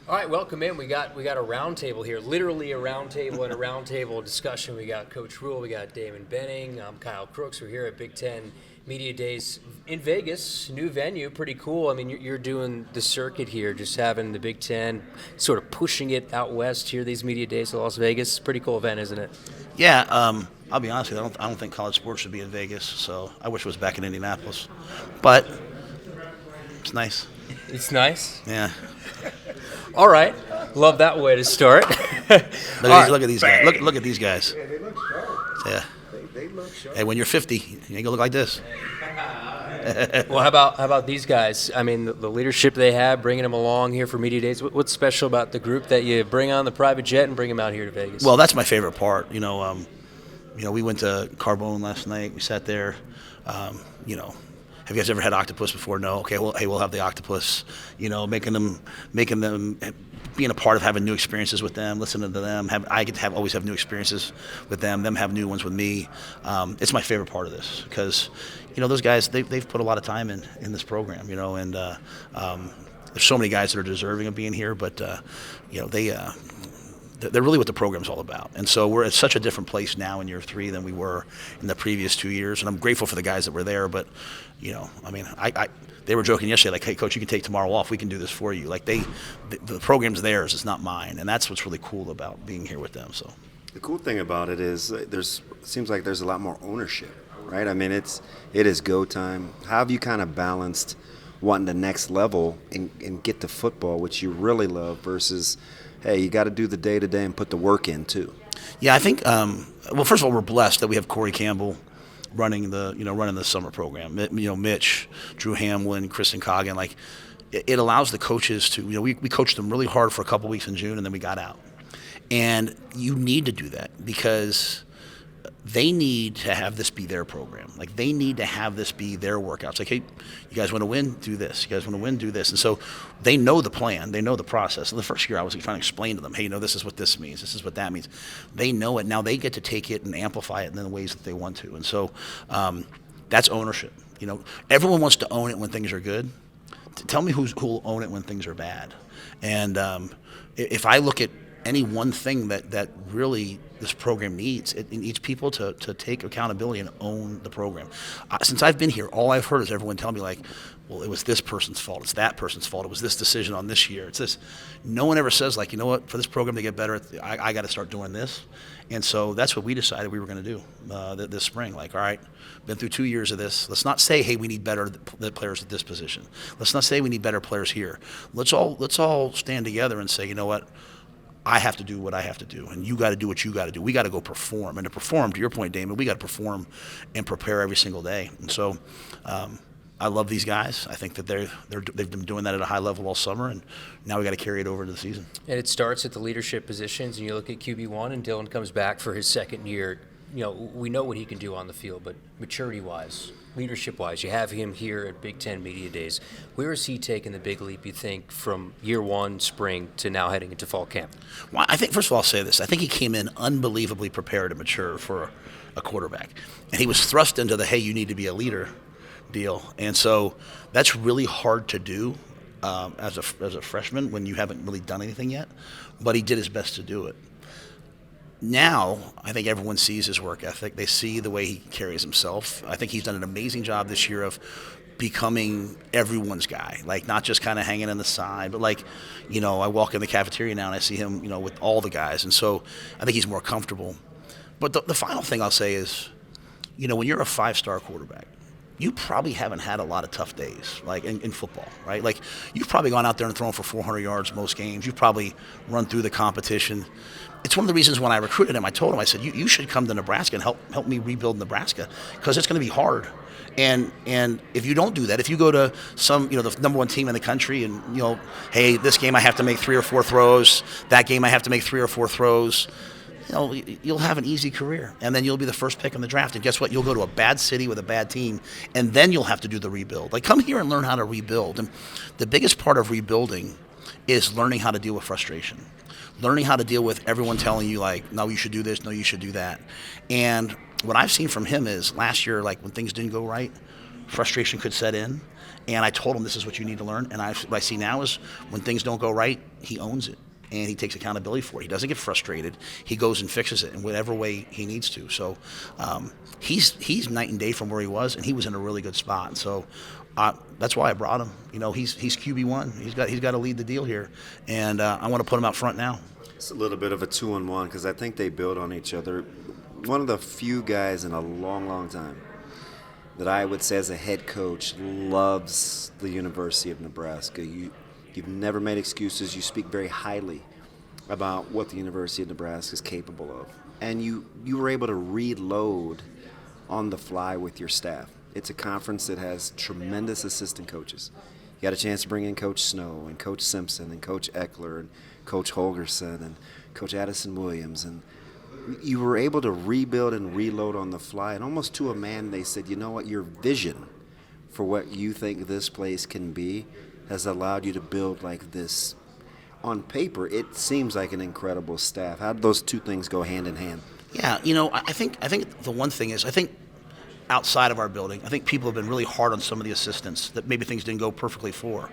All right, welcome in. We got a round table here, literally a round table and a round table discussion. We got Coach Rhule, we got Damon Benning, I'm Kyle Crooks. We're here at Big Ten Media Days in Vegas, new venue, pretty cool. I mean, you're doing the circuit here, just having the Big Ten sort of pushing it out west here. These media days in Las Vegas, pretty cool event, isn't it? Yeah, I'll be honest with you. I don't think college sports should be in Vegas, so I wish it was back in Indianapolis. But it's nice. It's nice. Yeah. All right, love that way to start. Look at these guys. Look at these guys. Yeah, they look sharp. Yeah. They look sharp. Hey, when you're 50, you ain't gonna look like this. Well, how about these guys? I mean, the leadership they have, bringing them along here for media days. What's special about the group that you bring on the private jet and bring them out here to Vegas? Well, that's my favorite part. We went to Carbone last night. We sat there. Have you guys ever had octopus before? No. Okay. Well, hey, we'll have the octopus. Making them, being a part of having new experiences with them, listening to them. I get to always have new experiences with them. Them have new ones with me. It's my favorite part of this because, those guys they've put a lot of time in this program. And there's so many guys that are deserving of being here, but they're really what the program's all about. And so we're at such a different place now in year 3 than we were in the previous 2 years. And I'm grateful for the guys that were there. But, they were joking yesterday, like, hey, Coach, you can take tomorrow off. We can do this for you. Like, the program's theirs. It's not mine. And that's what's really cool about being here with them. So The cool thing about it is it seems like there's a lot more ownership, right? I mean, it is go time. How have you kind of balanced wanting the next level and get to football, which you really love, versus, hey, you got to do the day-to-day and put the work in too? Yeah, I think. Well, first of all, we're blessed that we have Corey Campbell running the summer program. Mitch, Drew Hamlin, Kristen Coggin. Like, it allows the coaches to. We coached them really hard for a couple weeks in June, and then we got out. And you need to do that because they need to have this be their program. Like, they need to have this be their workouts. Like, hey, you guys want to win? Do this. You guys want to win? Do this. And so they know the plan. They know the process. And the first year I was trying to explain to them, hey, this is what this means. This is what that means. They know it. Now they get to take it and amplify it in the ways that they want to. And so that's ownership. Everyone wants to own it when things are good. Tell me who'll own it when things are bad. And if I look at any one thing that really this program needs, it needs people to take accountability and own the program. Since I've been here, all I've heard is everyone tell me, like, well, it was this person's fault, it's that person's fault, it was this decision on this year, it's this. No one ever says, like, you know what, for this program to get better, I got to start doing this. And so that's what we decided we were going to do this spring. Like, all right, been through 2 years of this. Let's not say, hey, we need better players at this position. Let's not say we need better players here. Let's all stand together and say, you know what, I have to do what I have to do, and you got to do what you got to do. We got to go perform, and to perform, to your point, Damon, we got to perform and prepare every single day. And so, I love these guys. I think that they've been doing that at a high level all summer, and now we got to carry it over into the season. And it starts at the leadership positions, and you look at QB1, and Dylan comes back for his second year. We know what he can do on the field, but maturity-wise, leadership-wise, you have him here at Big Ten Media Days. Where is he taking the big leap, you think, from year 1, spring, to now heading into fall camp? Well, I think, first of all, I'll say this. I think he came in unbelievably prepared and mature for a quarterback. And he was thrust into the, hey, you need to be a leader deal. And so that's really hard to do as a freshman when you haven't really done anything yet. But he did his best to do it. Now, I think everyone sees his work ethic. They see the way he carries himself. I think he's done an amazing job this year of becoming everyone's guy, like not just kind of hanging on the side, but like, I walk in the cafeteria now and I see him, with all the guys. And so I think he's more comfortable. But the final thing I'll say is, when you're a 5-star quarterback, you probably haven't had a lot of tough days, like in football, right? Like, you've probably gone out there and thrown for 400 yards most games. You've probably run through the competition. It's one of the reasons when I recruited him, I told him, I said, you should come to Nebraska and help me rebuild Nebraska, because it's going to be hard. And if you don't do that, if you go to some, the number 1 team in the country and, hey, this game I have to make 3 or 4 throws, that game I have to make 3 or 4 throws, you'll have an easy career. And then you'll be the first pick in the draft. And guess what? You'll go to a bad city with a bad team, and then you'll have to do the rebuild. Like, come here and learn how to rebuild. And the biggest part of rebuilding is learning how to deal with frustration. Learning how to deal with everyone telling you, like, no, you should do this, no, you should do that. And what I've seen from him is last year, like, when things didn't go right, frustration could set in. And I told him this is what you need to learn. And what I see now is when things don't go right, he owns it. And he takes accountability for it. He doesn't get frustrated. He goes and fixes it in whatever way he needs to. So he's night and day from where he was, and he was in a really good spot. And so that's why I brought him. He's QB1. He's got to lead the deal here, and I want to put him out front now. It's a little bit of a 2-on-1 because I think they build on each other. One of the few guys in a long, long time that I would say as a head coach loves the University of Nebraska. You've never made excuses. You speak very highly about what the University of Nebraska is capable of. And you were able to reload on the fly with your staff. It's a conference that has tremendous assistant coaches. You got a chance to bring in Coach Snow and Coach Simpson and Coach Eckler and Coach Holgerson and Coach Addison Williams. And you were able to rebuild and reload on the fly. And almost to a man, they said, you know what, your vision for what you think this place can be has allowed you to build like this. On paper, it seems like an incredible staff. How do those two things go hand in hand? Yeah, I think the one thing is, I think outside of our building, I think people have been really hard on some of the assistants that maybe things didn't go perfectly for.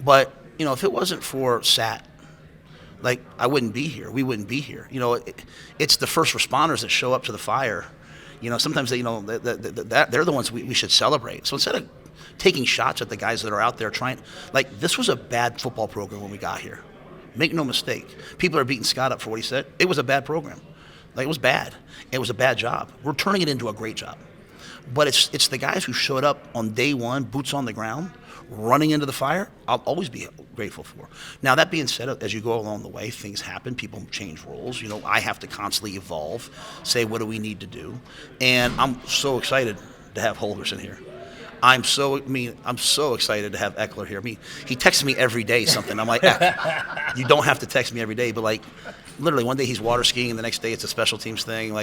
But, if it wasn't for SAT, I wouldn't be here. We wouldn't be here. It's the first responders that show up to the fire. Sometimes they're the ones we should celebrate. So instead of taking shots at the guys that are out there trying, this was a bad football program when we got here. Make no mistake. People are beating Scott up for what he said. It was a bad program. It was bad. It was a bad job. We're turning it into a great job. But it's the guys who showed up on day one, boots on the ground, running into the fire, I'll always be grateful for. Now, that being said, as you go along the way, things happen. People change roles. I have to constantly evolve, say, what do we need to do? And I'm so excited to have Holgerson here. I'm so excited to have Eckler here. He texts me every day something. I'm like, you don't have to text me every day, but literally one day he's water skiing, and the next day it's a special teams thing.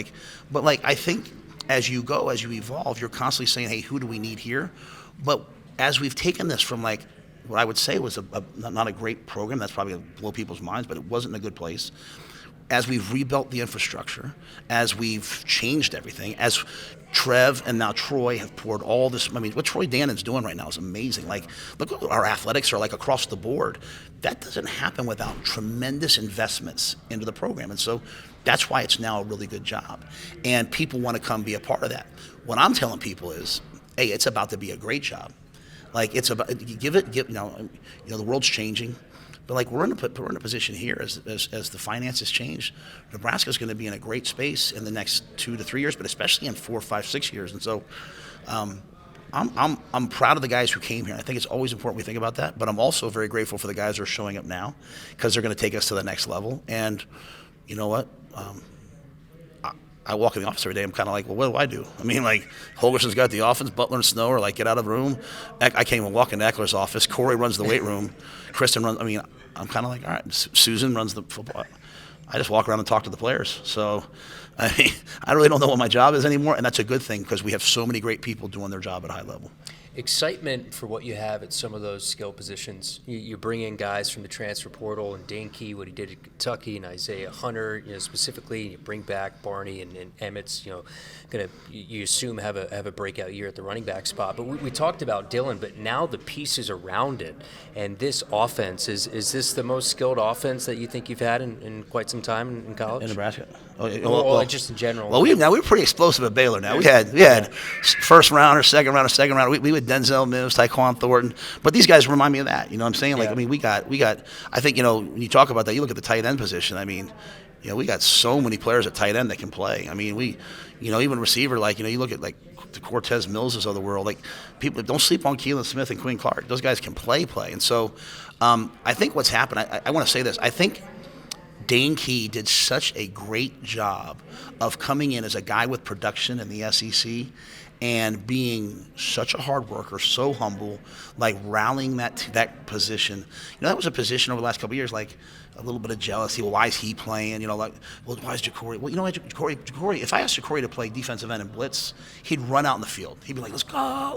But I think as you evolve, you're constantly saying, hey, who do we need here? But as we've taken this from what I would say was not a great program, that's probably going to blow people's minds, but it wasn't in a good place. As we've rebuilt the infrastructure, as we've changed everything, as Trev and now Troy have poured all this. What Troy Dannon's doing right now is amazing. Look at our athletics are across the board. That doesn't happen without tremendous investments into the program. And so that's why it's now a really good job. And people want to come be a part of that. What I'm telling people is, hey, it's about to be a great job. It's about, the world's changing. But we're in a position here as the finances change. Nebraska's going to be in a great space in the next 2 to 3 years, but especially in 4, 5, 6 years. And so, I'm proud of the guys who came here. I think it's always important we think about that. But I'm also very grateful for the guys who are showing up now because they're going to take us to the next level. And you know what? I walk in the office every day. I'm kind of like, well, what do I do? Holgerson's got the offense. Butler and Snow are get out of the room. I can't even walk into Eckler's office. Corey runs the weight room. Kristen runs. I'm kind of like, all right. Susan runs the football. I just walk around and talk to the players. So, I really don't know what my job is anymore, and that's a good thing because we have so many great people doing their job at a high level. Excitement for what you have at some of those skill positions. You bring in guys from the transfer portal, and Dane Key, what he did at Kentucky, and Isaiah Hunter, specifically. You bring back Barney and Emmett's, you assume have a breakout year at the running back spot. But we talked about Dylan, but now the pieces around it, and this offense is this the most skilled offense that you think you've had in quite some time in college? In Nebraska. Well, just in general. Well, we're pretty explosive at Baylor now. We had first rounder, second rounder. We had Denzel Mims, Tyquan Thornton, but these guys remind me of that. You know what I'm saying? Yeah. We got. I think when you talk about that, you look at the tight end position. We got so many players at tight end that can play. Even receiver. You look at the Cortez Millses of the world. People don't sleep on Keelan Smith and Quinn Clark. Those guys can play. And so, I think what's happened. I want to say this. I think Dane Key did such a great job of coming in as a guy with production in the SEC and being such a hard worker, so humble, rallying that position. That was a position over the last couple of years, a little bit of jealousy. Well, why is he playing? Why is Jacory? Well, Jacory, if I asked Jacory to play defensive end and blitz, he'd run out in the field. He'd be like, let's go.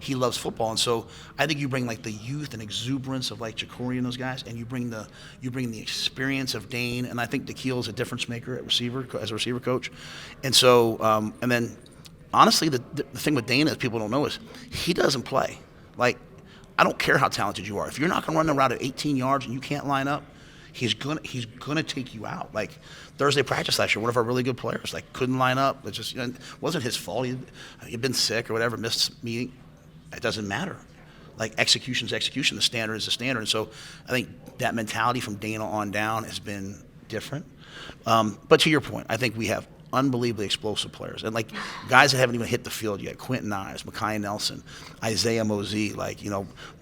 He loves football. And so I think you bring the youth and exuberance of Jacory and those guys, and you bring the experience of Dane, and I think DeKeel is a difference maker as a receiver coach. And so, and then honestly, the thing with Dana is people don't know is he doesn't play. Like, I don't care how talented you are. If you're not going to run the route at 18 yards and you can't line up, he's gonna take you out. Like Thursday practice last year, one of our really good players like couldn't line up. It just it wasn't his fault. He'd been sick or whatever, missed meeting. It doesn't matter. Like execution's execution. The standard is the standard. And so I think that mentality from Dana on down has been different. But to your point, I think we have unbelievably explosive players. And like guys that haven't even hit the field yet, Quentin Ives, Mekhi Nelson, Isaiah Mosey, like,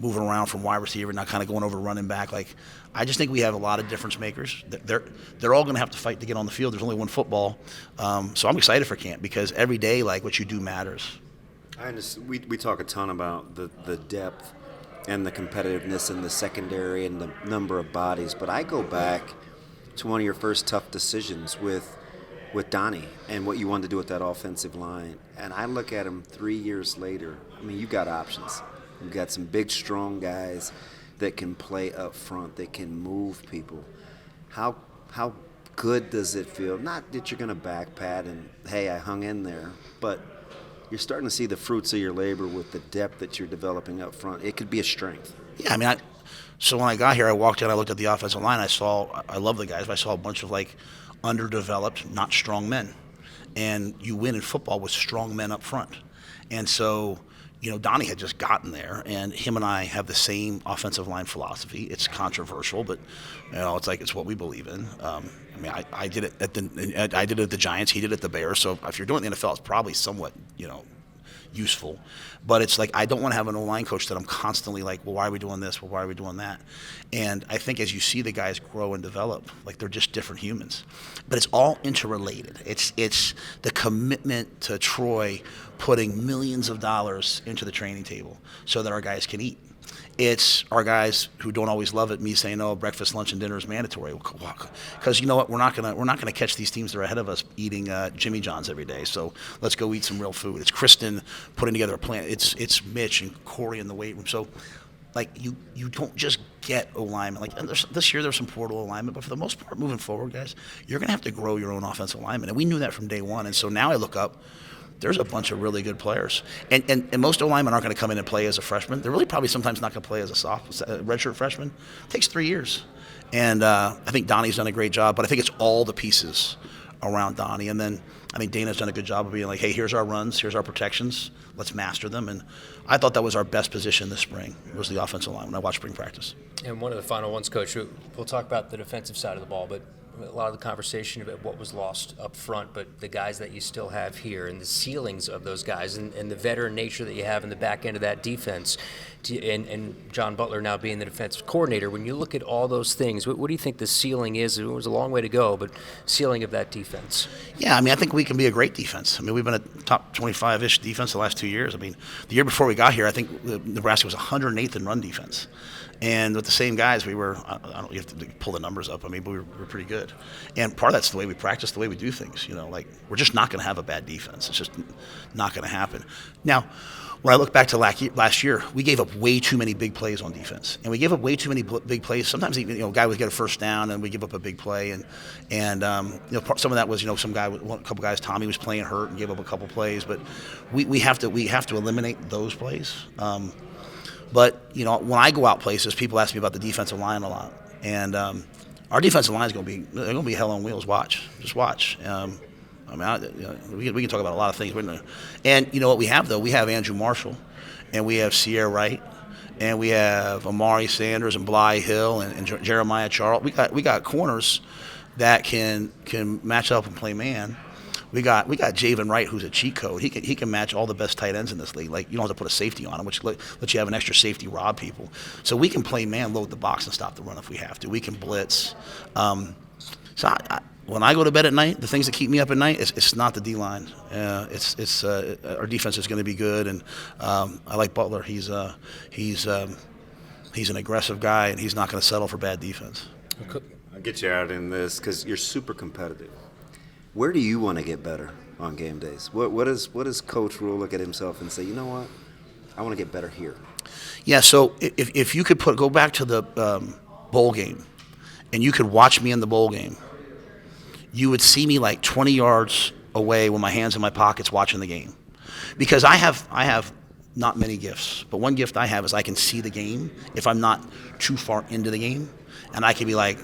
moving around from wide receiver, not kind of going over running back. Like, I just think we have a lot of difference makers. They're all going to have to fight to get on the field. There's only one football. So I'm excited for camp because every day, like, what you do matters. I understand. We talk a ton about the depth and the competitiveness in the secondary and the number of bodies, but I go back to one of your first tough decisions with Donnie and what you wanted to do with that offensive line. And I look at him 3 years later. I mean, you got options. You've got some big, strong guys that can play up front, that can move people. How good does it feel? Not that you're going to back pat and, hey, I hung in there, but you're starting to see the fruits of your labor with the depth that you're developing up front. It could be a strength. Yeah, I mean, so when I got here, I walked in, I looked at the offensive line, I love the guys, but I saw a bunch of, like, underdeveloped, not strong men. And you win in football with strong men up front. And so, Donnie had just gotten there, and him and I have the same offensive line philosophy. It's controversial, but it's what we believe in. I did it at the Giants. He did it at the Bears. So if you're doing it in the NFL, it's probably somewhat, useful. But it's like I don't want to have an O-line coach that I'm constantly like, well, why are we doing this? Well, why are we doing that? And I think as you see the guys grow and develop, like they're just different humans. But it's all interrelated. It's the commitment to Troy putting millions of dollars into the training table so that our guys can eat. It's our guys who don't always love it. Me saying, no, breakfast, lunch, and dinner is mandatory. Because you know what, we're not gonna catch these teams that are ahead of us eating Jimmy John's every day. So let's go eat some real food. It's Kristen putting together a plan. It's Mitch and Corey in the weight room. So like you don't just get O-linemen. Like this year there's some portal alignment, but for the most part, moving forward, guys, you're gonna have to grow your own offensive lineman, and we knew that from day one. And so now I look up. There's a bunch of really good players. And most O-linemen aren't going to come in and play as a freshman. They're really probably sometimes not going to play as a redshirt freshman. It takes 3 years. And I think Donnie's done a great job, but I think it's all the pieces around Donnie. And then I think Dana's done a good job of being like, hey, here's our runs, here's our protections, let's master them. And I thought that was our best position this spring, was the offensive line when I watched spring practice. And one of the final ones, Coach, we'll talk about the defensive side of the ball, but a lot of the conversation about what was lost up front, but the guys that you still have here and the ceilings of those guys and the veteran nature that you have in the back end of that defense, and John Butler now being the defensive coordinator, when you look at all those things, what do you think the ceiling is? It was a long way to go, but ceiling of that defense. Yeah, I mean, I think we can be a great defense. I mean, we've been a top 25-ish defense the last 2 years. I mean, the year before we got here, I think Nebraska was 108th in run defense. And with the same guys, we were, you have to pull the numbers up. I mean, but we were pretty good. And part of that's the way we practice, the way we do things. Like we're just not going to have a bad defense. It's just not going to happen. Now, when I look back to last year, we gave up way too many big plays on defense. And we gave up way too many big plays. Sometimes even, a guy would get a first down and we give up a big play. And some of that was, a couple guys, Tommy was playing hurt and gave up a couple plays. But we have to eliminate those plays. But, when I go out places, people ask me about the defensive line a lot. And our defensive line is going to be hell on wheels. Just watch. We can talk about a lot of things. And you know what we have, though? We have Andrew Marshall, and we have Sierra Wright, and we have Amari Sanders and Bly Hill and Jeremiah Charles. We got corners that can match up and play man. We got Javen Wright, who's a cheat code. He can match all the best tight ends in this league. Like, you don't have to put a safety on him, which lets you have an extra safety rob people. So we can play man, load the box, and stop the run if we have to. We can blitz. When I go to bed at night, the things that keep me up at night, it's not the D-line. Our defense is going to be good, and I like Butler. He's an aggressive guy, and he's not going to settle for bad defense. I'll get you out in this because you're super competitive. Where do you want to get better on game days? What does Coach Rhule look at himself and say, you know what, I want to get better here? Yeah, so if you could go back to the bowl game and you could watch me in the bowl game, you would see me like 20 yards away with my hands in my pockets watching the game. because I have not many gifts, but one gift I have is I can see the game if I'm not too far into the game, and I can be like,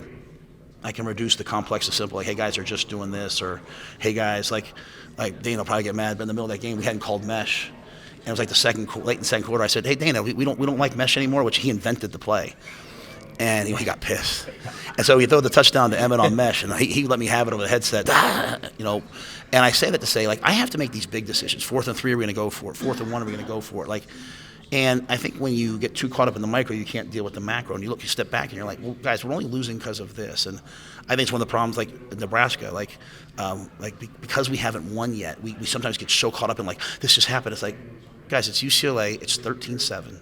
I can reduce the complex to simple, like, hey guys are just doing this, or hey guys, like Dana will probably get mad, but in the middle of that game we hadn't called mesh, and it was like late in the second quarter. I said, hey Dana, we don't like mesh anymore, which he invented the play, and he got pissed, and so he threw the touchdown to Emmett on mesh, and he let me have it over the headset, and I say that to say, like, I have to make these big decisions. 4th and 3 are we going to go for it? 4th and 1 are we going to go for it? Like. And I think when you get too caught up in the micro, you can't deal with the macro. And you step back, and you're like, well, guys, we're only losing because of this. And I think it's one of the problems, like in Nebraska, because we haven't won yet, we sometimes get so caught up in, like, this just happened. It's like, guys, it's UCLA. It's 13-7.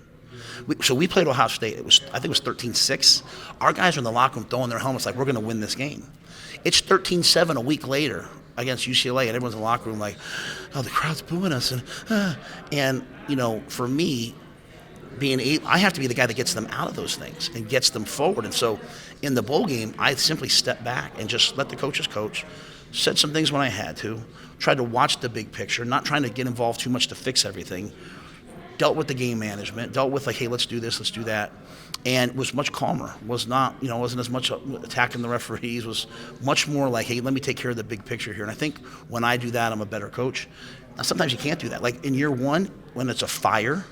So we played Ohio State. I think it was 13-6. Our guys are in the locker room throwing their helmets like, we're going to win this game. It's 13-7 a week later against UCLA, and everyone's in the locker room like, oh, the crowd's booing us. And for me, I have to be the guy that gets them out of those things and gets them forward. And so in the bowl game, I simply stepped back and just let the coaches coach, said some things when I had to, tried to watch the big picture, not trying to get involved too much to fix everything, dealt with the game management, dealt with, like, hey, let's do this, let's do that, and was much calmer, wasn't as much attacking the referees, was much more like, hey, let me take care of the big picture here. And I think when I do that, I'm a better coach. Now, sometimes you can't do that. Like in year 1, when it's a fire,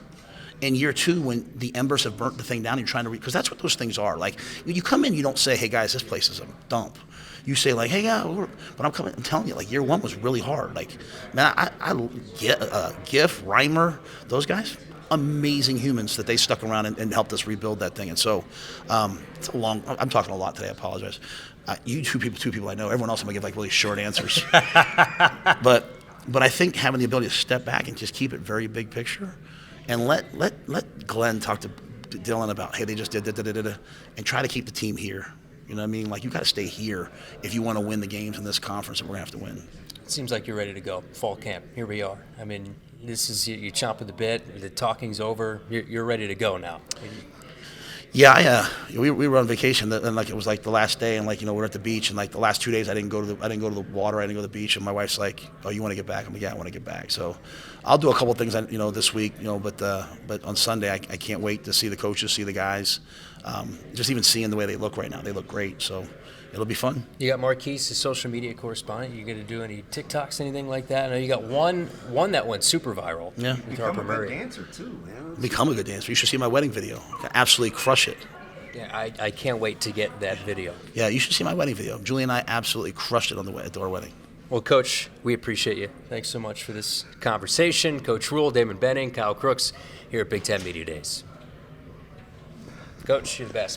in year 2, when the embers have burnt the thing down, you're trying to because that's what those things are. Like, you come in, you don't say, hey guys, this place is a dump. You say, like, hey, yeah, but I'm telling you, like, year 1 was really hard. Like, man, I GIF, Reimer, those guys, amazing humans that they stuck around and helped us rebuild that thing. And so it's I'm talking a lot today, I apologize. You two people I know, everyone else I'm gonna give like really short answers. But I think having the ability to step back and just keep it very big picture and let Glenn talk to Dylan about, hey, they just did da-da-da-da-da, and try to keep the team here. You know what I mean? Like, you got to stay here if you want to win the games in this conference that we're going to have to win. It seems like you're ready to go. Fall camp, here we are. I mean, this is you're chomping the bit. The talking's over. You're ready to go now. Yeah, we were on vacation, and like it was like the last day, and like we're at the beach, and like the last 2 days I didn't go to the water, I didn't go to the beach, and my wife's like, "Oh, you want to get back?" I'm like, "Yeah, I want to get back." So I'll do a couple of things, this week, but on Sunday I can't wait to see the coaches, see the guys, just even seeing the way they look right now. They look great, so it'll be fun. You got Marquise, the social media correspondent. You going to do any TikToks, anything like that? I know you got one that went super viral. Yeah. Become a good dancer too, man. Become a good dancer. You should see my wedding video. I absolutely crush it. Yeah, I can't wait to get that video. Yeah, you should see my wedding video. Julie and I absolutely crushed it at our wedding. Well, Coach, we appreciate you. Thanks so much for this conversation. Coach Rhule, Damon Benning, Kyle Crooks here at Big Ten Media Days. Coach, you're the best.